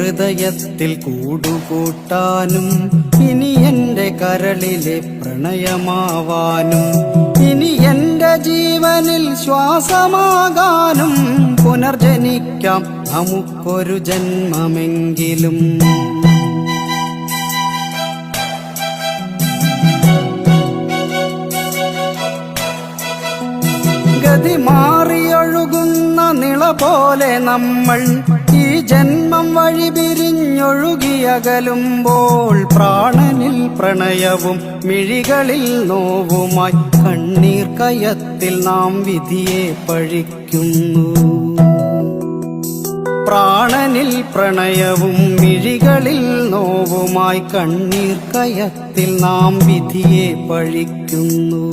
ഹൃദയത്തിൽ കൂടുകൂട്ടാനും ഇനി എന്റെ കരളിലെ പ്രണയമാവാനും ഇനി എന്റെ ജീവനിൽ ശ്വാസമാകാനും പുനർജനിക്കാം നമുക്കൊരു ജന്മമെങ്കിലും. ഗതി മാറിയൊഴുകുന്ന നിള പോലെ നമ്മൾ ഈ ജന്മം വഴി പിരിഞ്ഞൊഴുകിയകലുമ്പോൾ പ്രാണനിൽ പ്രണയവും മിഴികളിൽ നോവുമായി കണ്ണീർ കയത്തിൽ നാം വിധിയെ പഴിക്കുന്നു. പ്രാണനിൽ പ്രണയവും മിഴികളിൽ നോവുമായി കണ്ണീർ കയത്തിൽ നാം വിധിയെ പഴിക്കുന്നു.